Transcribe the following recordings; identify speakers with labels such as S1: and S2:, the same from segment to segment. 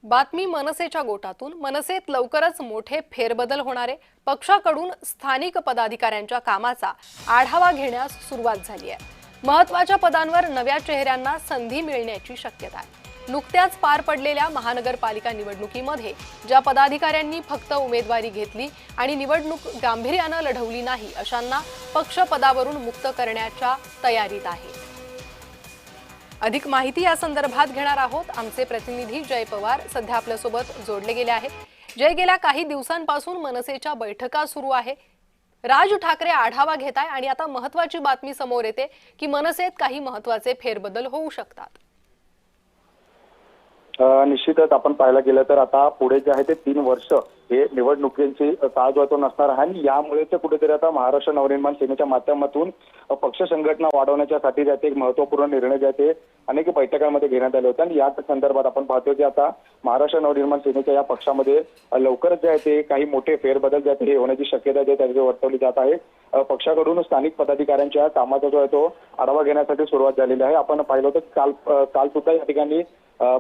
S1: बातमी मनसेच्या गोटातून मनसेत लवकरच मोठे फेरबदल होणारे पक्षाकडून स्थानिक पदाधिकाऱ्यांच्या कामाचा आढावा घेण्यास सुरुवात झाली आहे। महत्त्वाच्या पदांवर नव्या चेहऱ्यांना संधी मिळण्याची शक्यता आहे। नुकत्याच पार पडलेल्या महानगरपालिका निवडणुकीमध्ये ज्या पदाधिकाऱ्यांनी फक्त उमेदवारी घेतली आणि निवडणूक गांभीर्याने लढवली नाही अशांना पक्ष पदावरून मुक्त करण्याच्या तयारीत आहे। अधिक माहिती या संदर्भात घेणार आहोत। आमचे प्रतिनिधी जय पवार सध्या आपल्या सोबत जोडले गेले आहेत। जय, गेल्या काही दिवसांपासून मनसेच्या बैठका सुरू आहे। राज ठाकरे आढावा घेत आहे आणि आता महत्त्वाची बातमी समोर येते की मनसेत काही महत्त्वाचे फेरबदल होऊ शकतात।
S2: निश्चितच आपण पाहायला गेलं तर आता पुढे जे आहे ते 3 वर्ष हे निवडणुकीची काळ जो तो नसणार आहे आणि यामुळेच कुठेतरी आता महाराष्ट्र नवनिर्माण सेनेच्या माध्यमातून पक्ष संघटना वाढवण्यासाठी जे एक महत्त्वपूर्ण निर्णय जे आहे ते अनेक बैठकांमध्ये घेण्यात आले होते आणि याच संदर्भात आपण पाहतो की आता महाराष्ट्र नवनिर्माण सेनेच्या या पक्षामध्ये लवकरच जे आहे ते काही मोठे फेरबदल जे आहे होण्याची शक्यता जे त्याची वर्तवली जात आहे। पक्षाकडून स्थानिक पदाधिकाऱ्यांच्या कामाचा जो आहे तो आढावा घेण्यासाठी सुरुवात झालेली आहे। आपण पाहिलं होतं काल सुद्धा या ठिकाणी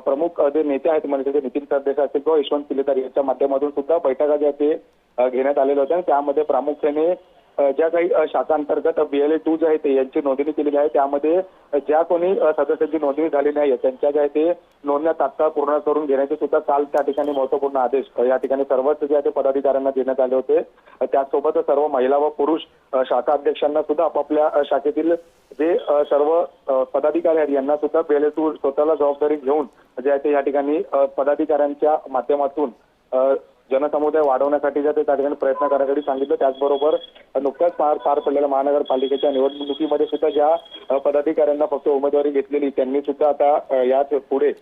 S2: प्रमुख जे नेते आहेत मनसेचे नितीन सरदेसाई असतील किंवा यशवंत पिलेदार यांच्या माध्यमातून सुद्धा बैठका ज्या ते घेण्यात आलेल्या होत्या। त्यामध्ये प्रामुख्याने ज्या काही शाखांतर्गत BLA-2 जे आहे ते यांची नोंदणी केलेली आहे त्यामध्ये ज्या कोणी सदस्यांची नोंदणी झाली नाही त्यांच्या ज्या आहे ते नोंदण्या तात्काळ पूर्ण करून घेण्याचे सुद्धा काल त्या ठिकाणी महत्त्वपूर्ण आदेश या ठिकाणी सर्वच जे आहे ते पदाधिकाऱ्यांना देण्यात आले होते। त्याचसोबत सर्व महिला व पुरुष शाखा अध्यक्षांना सुद्धा आपापल्या शाखेतील जे सर्व पदाधिकारी आहेत यांना सुद्धा BLA-2 स्वतःला जबाबदारी घेऊन जे आहे ते या ठिकाणी पदाधिकाऱ्यांच्या माध्यमातून जनसमुदाय वाढवण्यासाठी जे त्या ठिकाणी प्रयत्न करण्यासाठी सांगितलं। त्याचबरोबर नुकत्याच पार पडलेल्या महानगरपालिकेच्या निवडणुकीमध्ये सुद्धा ज्या पदाधिकाऱ्यांना फक्त उमेदवारी घेतलेली त्यांनी सुद्धा आता याच पुढे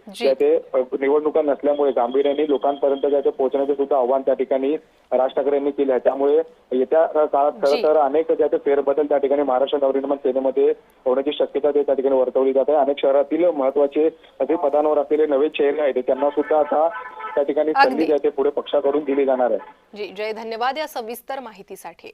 S2: ते निवडणुका नसल्यामुळे गांभीर्याने लोकांपर्यंत जे पोहोचण्याचे सुद्धा आव्हान त्या ठिकाणी राज ठाकरे यांनी केले आहे। त्यामुळे येत्या काळात खरं तर अनेक ज्या फेरबदल त्या ठिकाणी महाराष्ट्र नवनिर्माण सेनेमध्ये होण्याची शक्यता त्या ठिकाणी वर्तवली जात आहे। अनेक शहरातील महत्त्वाचे जे पदांवर असलेले नवे चेहरे आहेत त्यांना सुद्धा आता त्या ठिकाणी संधी जी आहे पुढे पक्षाकडून दिली जाणार आहे।
S1: जी जय, धन्यवाद या सविस्तर माहितीसाठी।